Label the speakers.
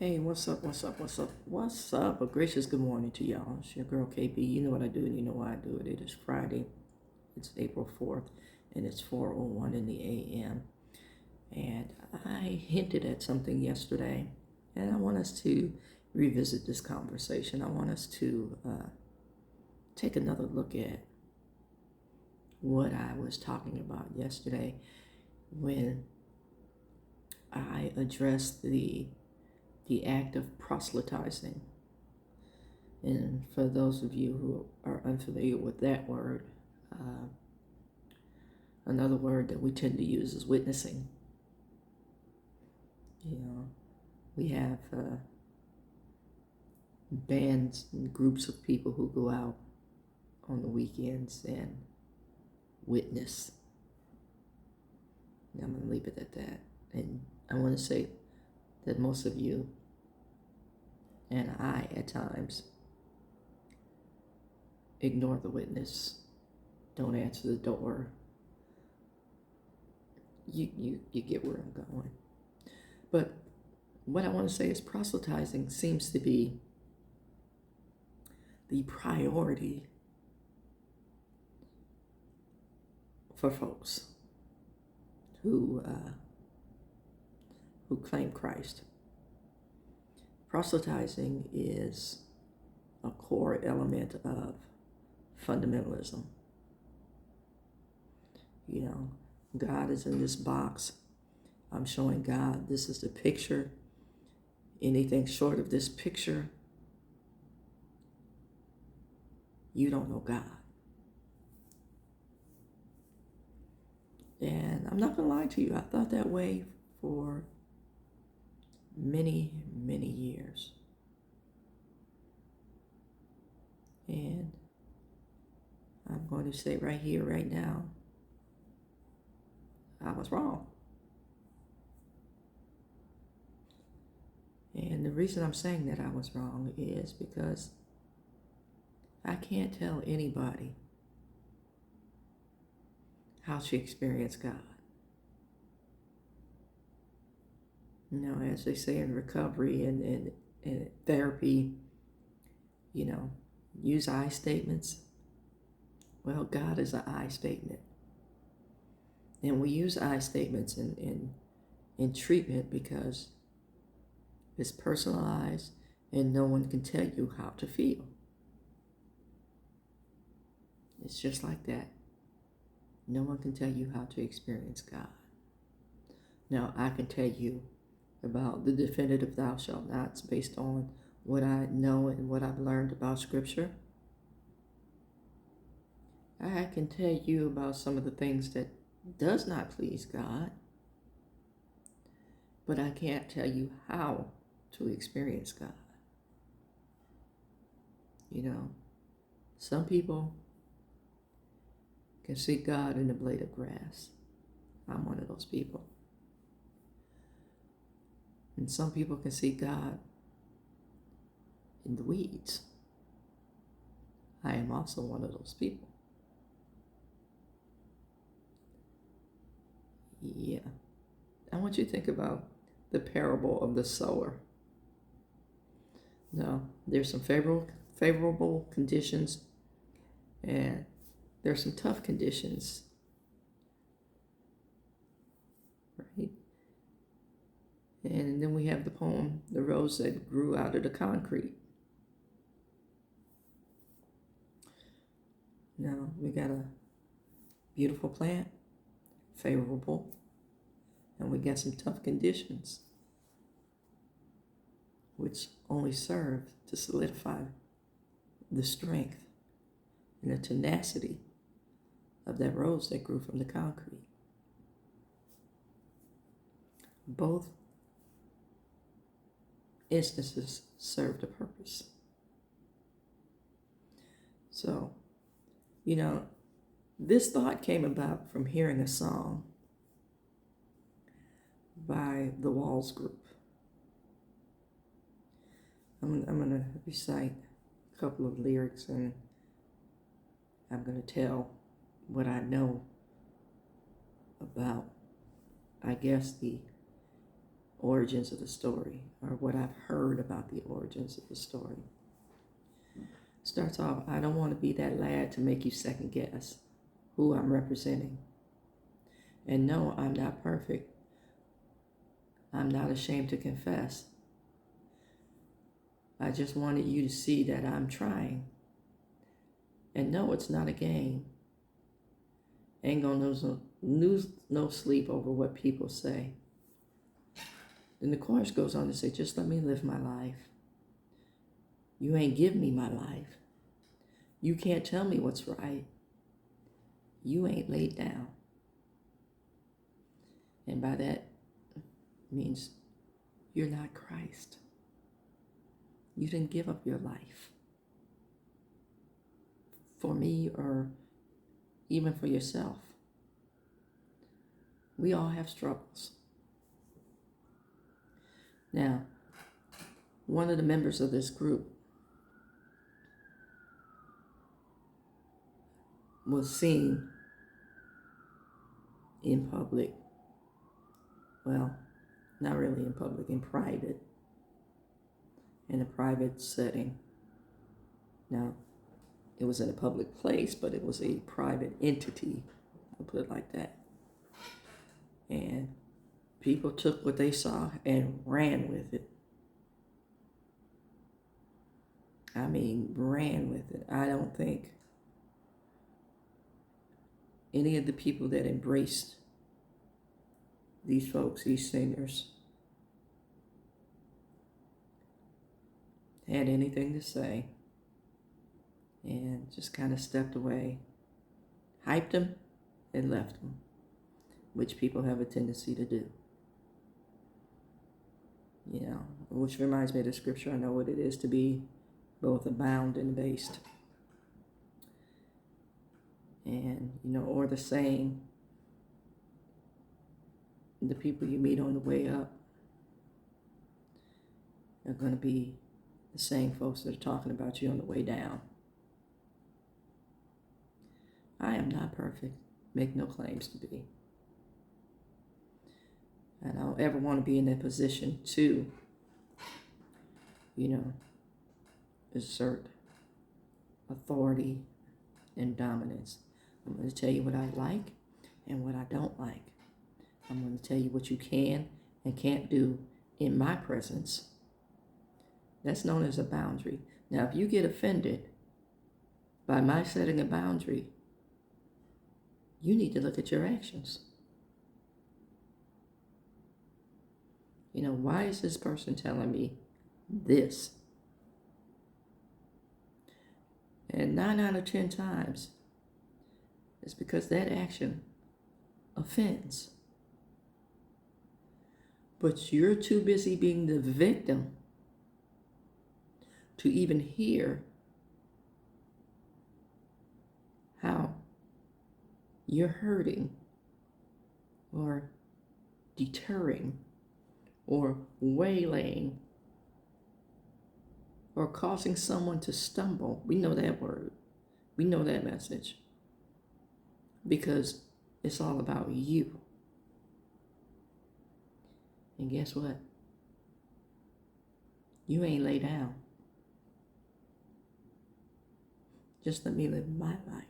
Speaker 1: Hey, what's up? What's up? What's up? What's up? A gracious good morning to y'all. It's your girl KB. You know what I do, and you know why I do it. It is Friday. It's April 4th, and it's 4:01 in the a.m. And I hinted at something yesterday, and I want us to revisit this conversation. I want us to take another look at what I was talking about yesterday when I addressed the act of proselytizing. And for those of you who are unfamiliar with that word, uh, another word that we tend to use is witnessing. You know, we have bands and groups of people who go out on the weekends and witness. And I'm going to leave it at that. And I want to say that most of you and I, at times, ignore the witness, don't answer the door. You get where I'm going. But what I want to say is proselytizing seems to be the priority for folks who claim Christ. Proselytizing is a core element of fundamentalism. You know, God is in this box. I'm showing God this is the picture. Anything short of this picture, you don't know God. And I'm not going to lie to you, I thought that way for many, many years. And I'm going to say right here, right now, I was wrong. And the reason I'm saying that I was wrong is because I can't tell anybody how to experience God. You know, as they say in recovery and therapy, you know, use I statements. Well, God is an I statement. And we use I statements in treatment because it's personalized and no one can tell you how to feel. It's just like that. No one can tell you how to experience God. Now, I can tell you about the definitive thou shalt nots based on what I know and what I've learned about Scripture. I can tell you about some of the things that does not please God, but I can't tell you how to experience God. You know, some people can see God in a blade of grass. I'm one of those people. And some people can see God in the weeds. I am also one of those people. Yeah. I want you to think about the parable of the sower. Now, there's some favorable conditions, and there's some tough conditions, right? And then we have the poem, The Rose That Grew Out of the Concrete. Now, we got a beautiful plant, favorable, and we got some tough conditions, which only serve to solidify the strength and the tenacity of that rose that grew from the concrete. Both instances served a purpose. So, you know, this thought came about from hearing a song by the Walls Group. I'm going to recite a couple of lyrics and I'm going to tell what I know about, I guess, the origins of the story, or what I've heard about the origins of the story. Starts off, I don't want to be that lad to make you second guess who I'm representing. And no, I'm not perfect. I'm not ashamed to confess. I just wanted you to see that I'm trying. And no, it's not a game. Ain't gonna lose no sleep over what people say. Then the chorus goes on to say, just let me live my life. You ain't give me my life. You can't tell me what's right. You ain't laid down. And by that means you're not Christ. You didn't give up your life for me or even for yourself. We all have struggles. Now, one of the members of this group was seen in public. Well, not really in public, in private. In a private setting. Now, it was in a public place, but it was a private entity. I'll put it like that. And people took what they saw and ran with it. I mean, ran with it. I don't think any of the people that embraced these folks, these singers, had anything to say, and just kind of stepped away, hyped them, and left them, which people have a tendency to do. You know, which reminds me of the scripture, I know what it is to be both abound and abased. And, you know, or the saying, the people you meet on the way up are going to be the same folks that are talking about you on the way down. I am not perfect. Make no claims to be. And I don't ever want to be in that position to, you know, assert authority and dominance. I'm going to tell you what I like and what I don't like. I'm going to tell you what you can and can't do in my presence. That's known as a boundary. Now, if you get offended by my setting a boundary, you need to look at your actions. You know, why is this person telling me this? And 9 out of 10 times, it's because that action offends. But you're too busy being the victim to even hear how you're hurting or deterring or waylaying or causing someone to stumble. We know that word. We know that message. Because it's all about you. And guess what? You ain't lay down. Just let me live my life.